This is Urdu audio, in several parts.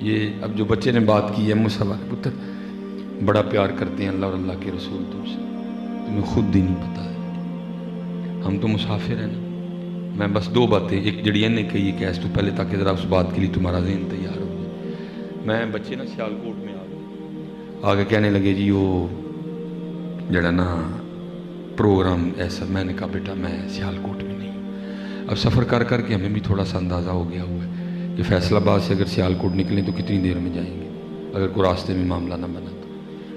یہ اب جو بچے نے بات کی ہے مجھ سے پتر بڑا پیار کرتے ہیں اللہ اور اللہ کے رسول تم سے، تمہیں خود ہی نہیں پتا ہے، ہم تو مسافر ہیں نا۔ میں بس دو باتیں، ایک جڑی نے کہی ہے کہ اس تو پہلے تاکہ ذرا اس بات کے لیے تمہارا ذہن تیار ہو جائے۔ میں بچے نا سیالکوٹ میں آگے کہنے لگے جی وہ جڑا نا پروگرام ایسا، میں نے کہا بیٹا میں سیالکوٹ میں نہیں ہوں۔ اب سفر کر کر کے ہمیں بھی تھوڑا سا اندازہ ہو گیا ہوا ہے کہ فیصل آباد سے اگر سیالکوٹ نکلیں تو کتنی دیر میں جائیں گے اگر کوئی راستے میں معاملہ نہ بنا تو۔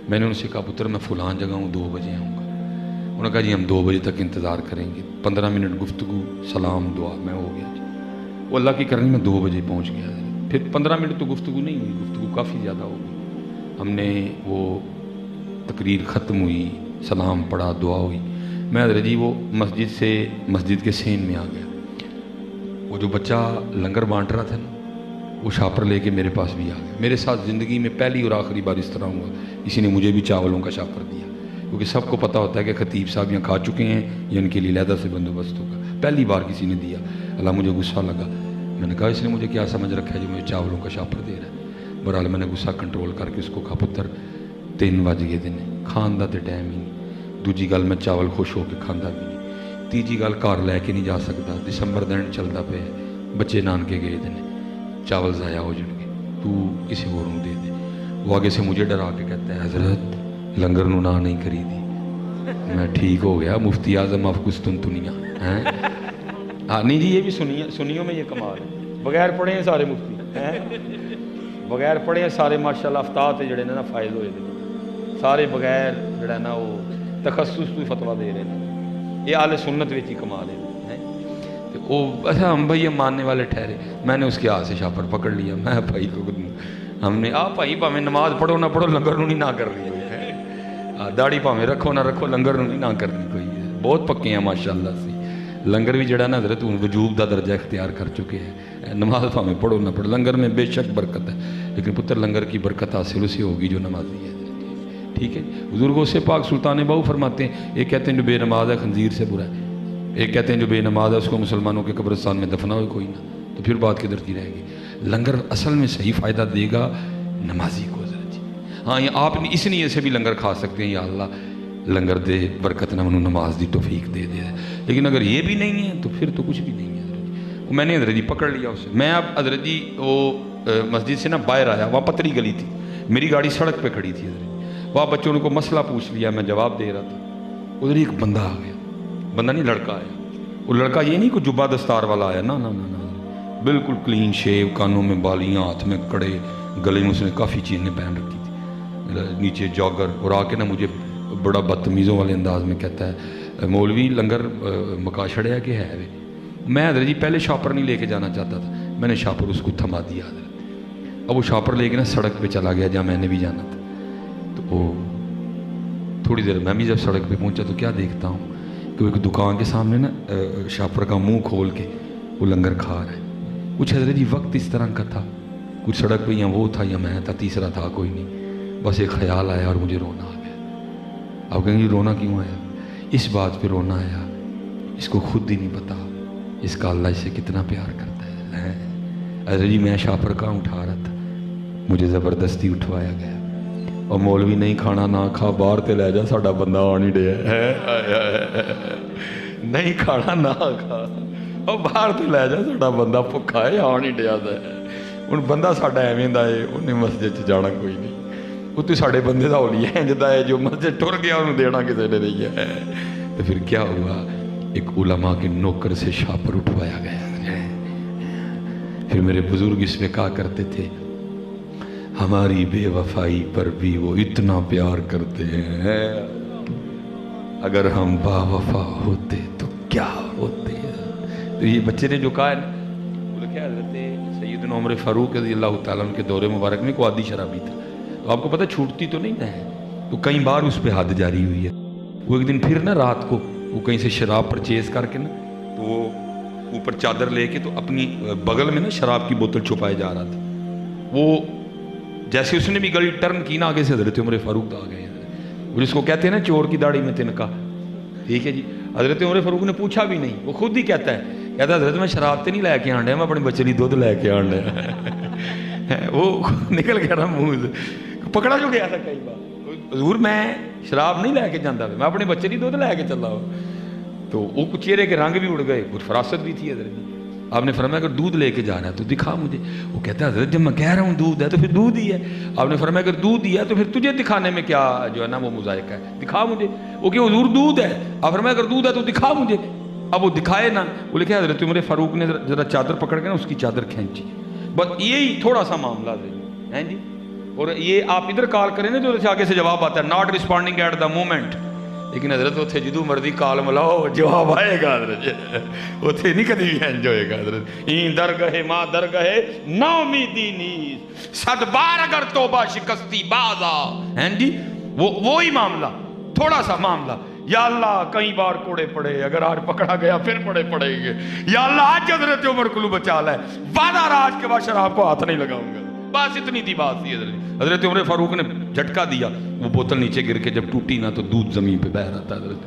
میں نے ان سے کہا پتر میں فلاں جگہ ہوں 2 بجے آؤں گا۔ انہوں نے کہا جی ہم 2 بجے تک انتظار کریں گے، 15 منٹ گفتگو سلام دعا میں ہو گیا جی۔ وہ اللہ کی کرنی میں 2 بجے پہنچ گیا، پھر 15 منٹ تو گفتگو نہیں ہوئی، گفتگو کافی زیادہ ہو گئی۔ ہم نے وہ تقریر ختم ہوئی، سلام پڑھا، دعا ہوئی، میں حضرت جی وہ مسجد کے سین میں آ گیا۔ وہ جو بچہ لنگر بانٹ رہا تھا نا وہ شاپر لے کے میرے پاس بھی آ گیا۔ میرے ساتھ زندگی میں پہلی اور آخری بار اس طرح ہوا کسی نے مجھے بھی چاولوں کا شاپر دیا، کیونکہ سب کو پتہ ہوتا ہے کہ خطیب صاحب یہاں کھا چکے ہیں یا ان کے لیے علیحدہ سے بندوبست ہوگا۔ پہلی بار کسی نے دیا، اللہ مجھے غصہ لگا، میں نے کہا اس نے مجھے کیا سمجھ رکھا ہے جو مجھے چاولوں کا شاپر دے رہا ہے۔ بہرحال میں نے غصہ کنٹرول کر کے اس کو کہا پتر 3 بج گئے دن کھان دا تے ٹائم ہی نہیں، دوجی گل میں چاول خوش ہو کے کھانا بھی نہیں، تیجی گل گھر لے کے نہیں جا سکتا، دسمبر دن چلتا پہ بچے نانکے گئے دن چاول ضائع ہو جائیں گے، تو کسی اور دے دے۔ وہ آگے سے مجھے ڈرا کے کہتا ہے حضرت لنگر نو نہ نہیں خریدی۔ میں ٹھیک ہو گیا مفتی اعظم آف قسطنطنیہ ہیں۔ ہاں نہیں جی یہ بھی سنیوں میں یہ کمال ہے، بغیر پڑھے ہیں سارے مفتی ہیں، بغیر پڑھے ہیں سارے ماشاءاللہ افتاد جڑے نے نا فائز ہوئے دے سارے بغیر جڑا نا وہ تخصص تو فتویٰ دے رہے ہیں۔ یہ اہل سنت وچ ہی کمال ہے۔ وہ اچھا ہم بھائی ماننے والے ٹھہرے، میں نے اس کے ہاتھ سے شاپر پکڑ لیا، میں بھائی کو ہم نے بھائی پاویں نماز پڑھو نہ پڑھو لنگر نو نہیں نہ کرنی کوئی، داڑھی پاویں رکھو نہ رکھو لنگر نو نہیں نہ کرنی کوئی۔ بہت پکے ہیں ماشاءاللہ سے، لنگر بھی جڑا نا حضرت وجوب دا درجہ اختیار کر چکے ہیں، نماز پاویں پڑھو نہ پڑھو لنگر میں بے شک برکت ہے، لیکن پتر لنگر کی برکت حاصل اسی ہوگی جو نمازی ہے۔ ٹھیک ہے، بزرگوں سے پاک سلطان باؤ فرماتے ہیں ایک کہتے ہیں جو بے نماز ہے خنزیر سے برا ہے، ایک کہتے ہیں جو بے نماز ہے اس کو مسلمانوں کے قبرستان میں دفنا ہوئے کوئی نہ، تو پھر بات کدھر کی رہے گی؟ لنگر اصل میں صحیح فائدہ دے گا نمازی کو حضرت جی۔ ہاں یہ آپ اس نیت سے بھی لنگر کھا سکتے ہیں یا اللہ لنگر دے برکت نہ منو نماز دی توفیق دے دے، لیکن اگر یہ بھی نہیں ہے تو پھر تو کچھ بھی نہیں ہے حضرت جی۔ میں نے حضرت جی پکڑ لیا اسے، میں اب حضرت جی وہ مسجد سے نا باہر آیا، وہاں پتری گلی تھی، میری گاڑی سڑک پہ کھڑی تھی حضرت جی، وہاں بچوں نے کو مسئلہ پوچھ لیا، میں جواب دے رہا تھا، ادھر ایک بندہ آ گیا، بندہ نہیں لڑکا آیا، وہ لڑکا یہ نہیں کوئی جبہ دستار والا آیا، نا نا نا نا، بالکل کلین شیو، کانوں میں بالیاں، ہاتھ میں کڑے، گلے میں اس نے کافی چینیں پہن رکھی تھی، نیچے جاگر، اور آ کے نا مجھے بڑا بدتمیزوں والے انداز میں کہتا ہے مولوی لنگر مکا چھڑیا کہ ہے وے۔ میں حضرت جی پہلے شاپر نہیں لے کے جانا چاہتا تھا، میں نے شاپر اس کو تھما دیا حضرت، اب وہ شاپر لے کے نا سڑک پہ چلا گیا جہاں میں نے بھی جانا تھا، تو وہ تھوڑی دیر میں بھی جب سڑک پہ پہنچا تو کیا دیکھتا ہوں کہ ایک دکان کے سامنے نا شاپر کا منہ کھول کے وہ لنگر کھا رہا ہے۔ کچھ حضرت جی وقت اس طرح کا تھا، کچھ سڑک پہ یا وہ تھا یا میں تھا، تیسرا تھا کوئی نہیں، بس ایک خیال آیا اور مجھے رونا آ گیا۔ آپ کہیں گے رونا کیوں آیا؟ اس بات پہ رونا آیا اس کو خود ہی نہیں پتا اس کا اللہ اسے کتنا پیار کرتا ہے۔ حضرت جی میں شاپر کا اٹھا رہا تھا، مجھے زبردستی اٹھوایا گیا، اور مولوی نہیں کھانا نہ کھا باہر تے لے جا ساڈا بندہ آ نہیں ڈیا ہے، نہیں کھانا نہ کھا اور باہر تے لے جا ساڈا بندہ بھکھا ہے آ نہیں ڈیا ہے۔ ہن بندہ ساڈا ایویں دا ہے انہیں مسجد چ جانا کوئی نہیں، وہ تو ساڈے بندے دا ہولی ہے جدا ہے جو مسجد ٹر گیا انہوں دینا کسی نے نہیں ہے۔ تو پھر کیا ہوا، ایک علماء کے نوکر سے شاپر اٹھوایا گیا۔ پھر میرے بزرگ اس میں کہا کرتے تھے ہماری بے وفائی پر بھی وہ اتنا پیار کرتے ہیں، اگر ہم با وفا ہوتے تو کیا ہوتے ہیں۔ تو یہ بچے نے جو کہا ہے وہ لکھا حضرت سیدنا عمر فاروق رضی اللہ تعالیٰ عنہ کے دور مبارک میں کوئی عادی شرابی تھا، تو آپ کو پتہ چھوٹتی تو نہیں ہے، تو کئی بار اس پہ حد جاری ہوئی ہے۔ وہ ایک دن پھر نا رات کو وہ کہیں سے شراب پرچیز کر کے نا تو وہ اوپر چادر لے کے تو اپنی بغل میں نا شراب کی بوتل چھپائے جا رہا تھا، وہ جیسے اس نے بھی گلی ٹرن کی نا آگے سے حضرت عمر فاروق آ گئے، وہ جس کو کہتے ہیں نا چور کی داڑھی میں تنکا، ٹھیک ہے جی۔ حضرت عمر فاروق نے پوچھا بھی نہیں، وہ خود ہی کہتا ہے حضرت میں شراب تے نہیں لے کے آن ڈیا، میں اپنے بچے لی دودھ لے کے آن ڈیا۔ وہ نکل گیا نا منہ سے, پکڑا جو گیا تھا کئی بار. حضور میں شراب نہیں لے کے جانا, میں اپنے بچے کی دودھ لے کے چلا ہوں. تو وہ چہرے کے رنگ بھی اڑ گئے, کچھ فراست بھی تھی حضرت. آپ نے فرمایا اگر دودھ لے کے جا رہا ہے تو دکھا مجھے. وہ کہتا ہے حضرت جب میں کہہ رہا ہوں دودھ ہے تو پھر دودھ ہی ہے. آپ نے فرمایا اگر دودھ ہی ہے تو پھر تجھے دکھانے میں کیا جو ہے نا وہ مذائقہ ہے, دکھا مجھے. وہ کہ حضور دودھ ہے. آپ فرمایا اگر دودھ ہے تو دکھا مجھے. اب وہ دکھائے نا, وہ لکھا حضرت عمر فاروق نے ذرا چادر پکڑ کے نا اس کی چادر کھینچی. بس یہی تھوڑا سا معاملہ ہے جی. اور یہ آپ ادھر کال کریں نا تو آگے سے جواب آتا ہے not responding at the moment. لیکن حضرت اتنے جدو مرضی کال ملاؤ جواب آئے گا حضرت. اتنے نہیں کدی بھی انج ہوئے گا حضرت. این درگاہ ماں درگاہ نا امیدی نیز صد بار اگر توبہ شکستی بازا ہیں جی. وہی معاملہ, تھوڑا سا معاملہ. یا اللہ کئی بار کوڑے پڑے, اگر آج پکڑا گیا پھر پڑے پڑیں گے. یا اللہ آج حضرت عمر کو بچا لے, وعدہ راج کے بعد شراب کو ہاتھ نہیں لگاؤں گا. بس اتنی تھی بات تھی حضرت. حضرت عمر فاروق نے جھٹکا دیا, وہ بوتل نیچے گر کے جب ٹوٹی نا تو دودھ زمین پہ بہ رہا تھا حضرت.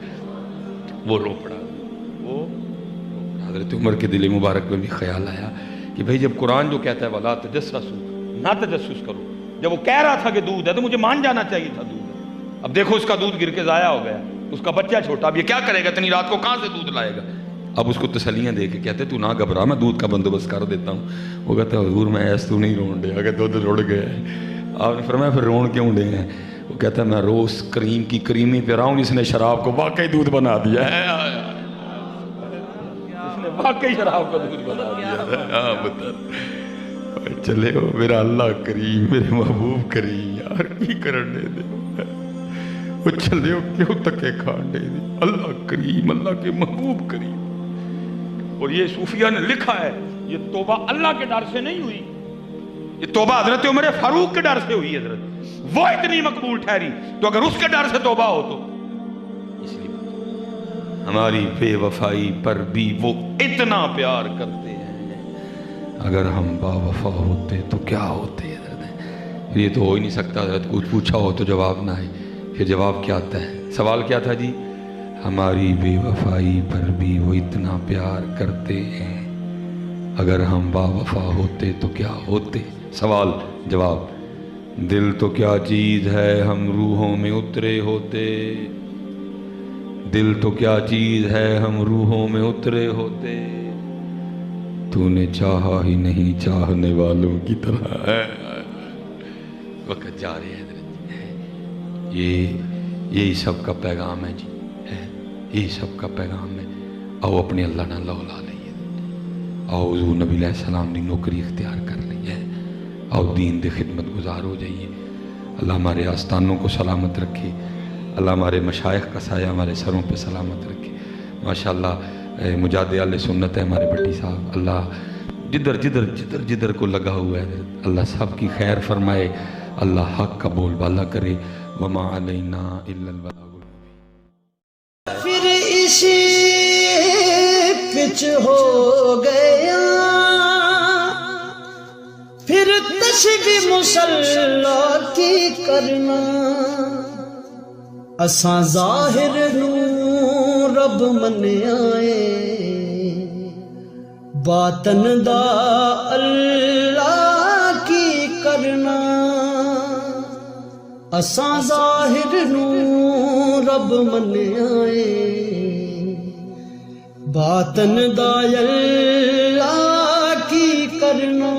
وہ رو پڑا. وہ حضرت عمر کے دل مبارک میں بھی خیال آیا کہ بھئی جب قرآن جو کہتا ہے وَلَا تَجَسَّسُوا, نہ تجسس کرو, جب وہ کہہ رہا تھا کہ دودھ ہے تو مجھے مان جانا چاہیے تھا دودھ ہے. اب دیکھو اس کا دودھ گر کے ضائع ہو گیا, اس کا بچہ چھوٹا, اب یہ کیا کرے گا اتنی رات کو, کہاں سے دودھ لائے گا. اب اس کو تسلیاں دے کے کہتے تو نہ گھبرا, میں دودھ کا بندوبست کر دیتا ہوں. وہ کہتا ہے حضور میں ایس تو نہیں رون دے, اگر دودھ رڑ گیا ہے. آپ نے فرمایا پھر رون کیوں دے ہیں. وہ کہتا ہے میں روز کریم کی کریمی پہ رہا ہوں, جس نے شراب کو واقعی دودھ بنا دیا ہے. اس نے واقعی شراب کو دودھ بنا دیا. چلے ہو میرا اللہ کریم, میرے محبوب کریم, یار کی کرنے دے. وہ چلے ہو کیوں تکے کھانے دے. اللہ کریم, اللہ کے محبوب کریم. اور یہ صوفیہ نے لکھا ہے یہ توبہ اللہ کے ڈر سے نہیں ہوئی, یہ توبہ حضرت عمر فاروق کے ڈر سے ہوئی. حضرت وہ اتنی مقبول ٹھہری, تو اگر اس کے ڈر سے توبہ ہو تو اس لیے ہماری بے وفائی پر بھی وہ اتنا پیار کرتے ہیں. اگر ہم با وفا ہوتے تو کیا ہوتے حضرت. یہ تو ہو ہی نہیں سکتا حضرت. کچھ پوچھا ہو تو جواب نہ آئے. پھر جواب کیا آتا ہے, سوال کیا تھا جی, ہماری بے وفائی پر بھی وہ اتنا پیار کرتے ہیں, اگر ہم با وفا ہوتے تو کیا ہوتے. سوال جواب, دل تو کیا چیز ہے ہم روحوں میں اترے ہوتے, دل تو کیا چیز ہے ہم روحوں میں اترے ہوتے, تو نے چاہا ہی نہیں چاہنے والوں کی طرح. وقت جا رہے ہیں حضرت. یہی سب کا پیغام ہے جی, یہی سب کا پیغام ہے. آؤ اپنے اللہ نہ لو لا لئیے, آؤ حضور نبی علیہ السلام دی نوکری اختیار کر لئیے, آؤ دین دی خدمت گزار ہو جائیے. اللہ ہمارے آستانوں کو سلامت رکھے, اللہ ہمارے مشائخ کا سایہ ہمارے سروں پہ سلامت رکھے. ماشاءاللہ مجاہد اہل سنت ہے ہمارے بھٹی صاحب, اللہ جدھر کو لگا ہوا ہے اللہ سب کی خیر فرمائے, اللہ حق کا بول بالا کرے. وما علینا الا البلاغ. پھر اسی پچ ہو گیا, پھر تشبیہ مصلی کی کرنا, اساں ظاہر نو رب منیائے, باطن دا اللہ کی کرنا. اساں ظاہر نو رب منیائے, باطن دا اللہ کی کرنا.